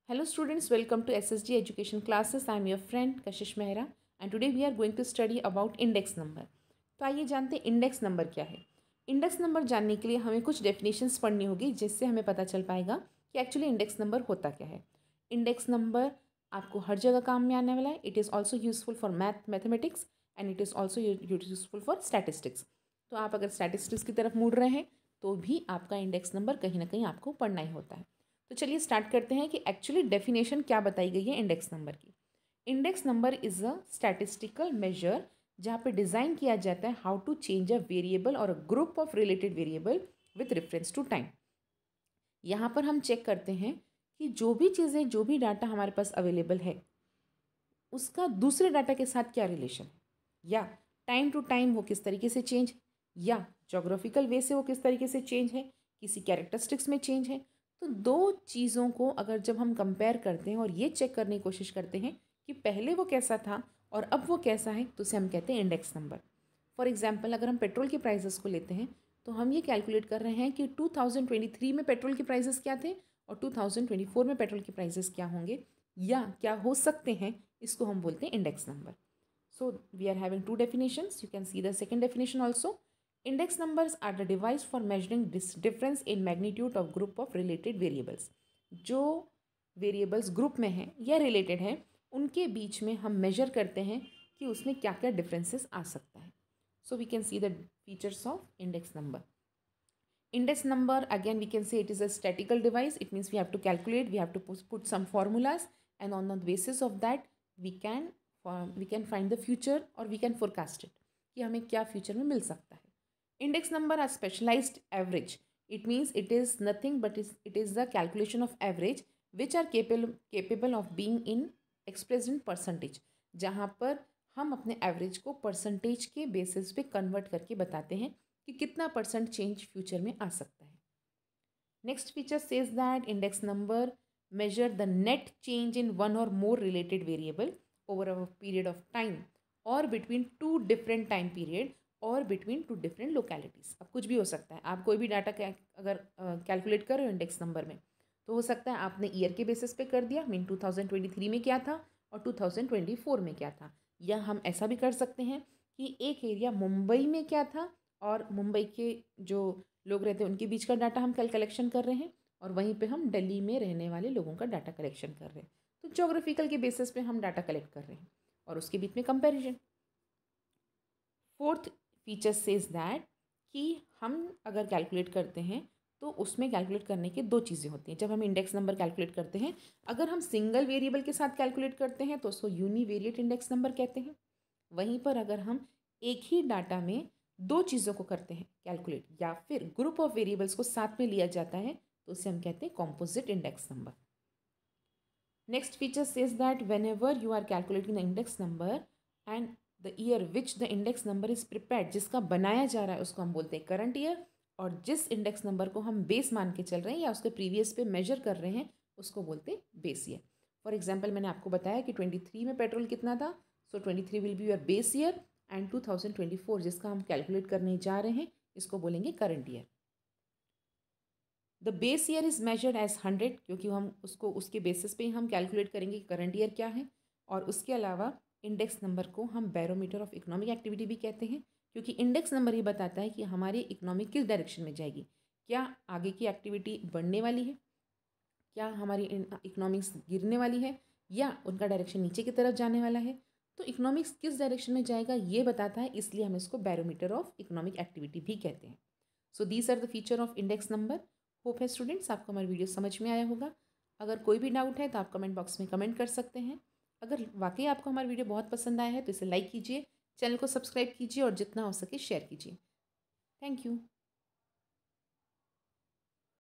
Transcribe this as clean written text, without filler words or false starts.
Hello students, welcome to SSG Education Classes. I am your friend Kashish Mehra and today we are going to study about index number. तो आइए जानते हैं index number क्या है। Index number जानने के लिए हमें कुछ डेफिनेशंस पढ़नी होगी जिससे हमें पता चल पाएगा कि एक्चुअली इंडेक्स नंबर होता क्या है। इंडेक्स नंबर आपको हर जगह काम में आने वाला है। It is also useful for mathematics and it is also useful for statistics. तो आप अगर स्टैटिस्टिक्स की तरफ मुड़ रहे हैं तो भी आपका इंडेक्स नंबर कहीं ना कहीं आपको पढ़ना ही होता है। तो चलिए स्टार्ट करते हैं कि एक्चुअली डेफिनेशन क्या बताई गई है इंडेक्स नंबर की। Index number is a statistical measure जहाँ पे डिज़ाइन किया जाता है how to change a variable or a group of related variable with reference to time. यहाँ पर हम चेक करते हैं कि जो भी चीज़ें जो भी डाटा हमारे पास अवेलेबल है उसका दूसरे डाटा के साथ क्या रिलेशन है, या टाइम टू टाइम वो किस तरीके से चेंज, या जोग्राफिकल वे से वो किस तरीके से चेंज है, किसी कैरेक्टरिस्टिक्स में चेंज है। तो दो चीज़ों को अगर जब हम कंपेयर करते हैं और ये चेक करने की कोशिश करते हैं कि पहले वो कैसा था और अब वो कैसा है, तो उसे हम कहते हैं इंडेक्स नंबर। फॉर एग्जाम्पल अगर हम पेट्रोल के प्राइजेस को लेते हैं तो हम ये कैलकुलेट कर रहे हैं कि 2023 में पेट्रोल के प्राइजेस क्या थे और 2024 में पेट्रोल के प्राइजेस क्या होंगे या क्या हो सकते हैं, इसको हम बोलते हैं index number. So we are having two definitions, you can see the second definition also. Index numbers are the device for measuring difference in magnitude of group of related variables. जो वेरिएबल्स ग्रुप में हैं या related हैं उनके बीच में हम major करते हैं कि उसमें क्या क्या डिफरेंसेस आ सकता है। So we can see the features of index number. Index number, again we can say it is a statistical device. It means we have to calculate, we have to put some formulas, and on the basis of that we can find the future or we can forecast it कि हमें क्या future में मिल सकता है. Index number are specialized average. It means it is nothing but it is the calculation of average which are capable of being in expressed in percentage, जहाँ पर हम अपने एवरेज को परसेंटेज के बेसिस पे कन्वर्ट करके बताते हैं कि कितना परसेंट चेंज फ्यूचर में आ सकता है. Next feature says that index number measure the net change in one or more related variable over a period of time or between two different time period or between two different localities. अब कुछ भी हो सकता है. आप कोई भी data अगर कैलकुलेट कर रहे हो इंडेक्स नंबर में तो हो सकता है आपने ईयर के बेसिस पे कर दिया, मीन 2023 में क्या था और 2024 में क्या था. या हम ऐसा भी कर सकते हैं कि एक एरिया मुंबई में क्या था और मुंबई के जो लोग रहते हैं उनके बीच का डाटा हम कलेक्शन कर रहे हैं और वहीं पे हम दिल्ली में रहने वाले लोगों का डाटा कलेक्शन कर रहे हैं. तो जोग्राफिकल के बेसिस पे हम डाटा कलेक्ट कर रहे हैं और उसके बीच में comparison. Fourth feature says that कि हम अगर कैलकुलेट करते हैं तो उसमें कैलकुलेट करने के दो चीज़ें होती हैं. जब हम इंडेक्स नंबर कैलकुलेट करते हैं, अगर हम सिंगल वेरिएबल के साथ कैलकुलेट करते हैं तो उसको यूनिवेरिएट इंडेक्स नंबर कहते हैं. वहीं पर अगर हम एक ही डाटा में दो चीज़ों को करते हैं कैलकुलेट या फिर ग्रुप ऑफ वेरिएबल्स को साथ में लिया जाता है तो उसे हम कहते हैं composite index number. Next feature says that whenever you are calculating the index number and the year which the index number is prepared, जिसका बनाया जा रहा है उसको हम बोलते हैं करंट ईयर, और जिस इंडेक्स नंबर को हम बेस मान के चल रहे हैं या उसके प्रीवियस पे मेजर कर रहे हैं उसको बोलते हैं बेस ईयर. फॉर एग्जाम्पल मैंने आपको बताया कि 23 में पेट्रोल कितना था, सो 23 will be your base year and 2024 जिसका हम कैलकुलेट करने जा रहे हैं इसको बोलेंगे current year. The base year is measured as 100 क्योंकि हम उसको उसके बेसिस पे ही हम कैलकुलेट करेंगे कि करंट ईयर क्या है. और उसके अलावा इंडेक्स नंबर को हम बैरोमीटर ऑफ इकोनॉमिक एक्टिविटी भी कहते हैं क्योंकि इंडेक्स नंबर ही बताता है कि हमारी इकोनॉमी किस डायरेक्शन में जाएगी. क्या आगे की एक्टिविटी बढ़ने वाली है, क्या हमारी इकोनॉमिक्स गिरने वाली है, या उनका डायरेक्शन नीचे की तरफ जाने वाला है. तो इकोनॉमिक्स किस डायरेक्शन में जाएगा ये बताता है, इसलिए हम इसको बैरोमीटर ऑफ इकोनॉमिक एक्टिविटी भी कहते हैं. So these are the feature of index number. Hope है स्टूडेंट्स आपको हमारा वीडियो समझ में आया होगा. अगर कोई भी डाउट है तो आप कमेंट बॉक्स में कमेंट कर सकते हैं. अगर वाकई आपको हमारा वीडियो बहुत पसंद आया है तो इसे लाइक कीजिए, चैनल को सब्सक्राइब कीजिए और जितना हो सके शेयर कीजिए. Thank you.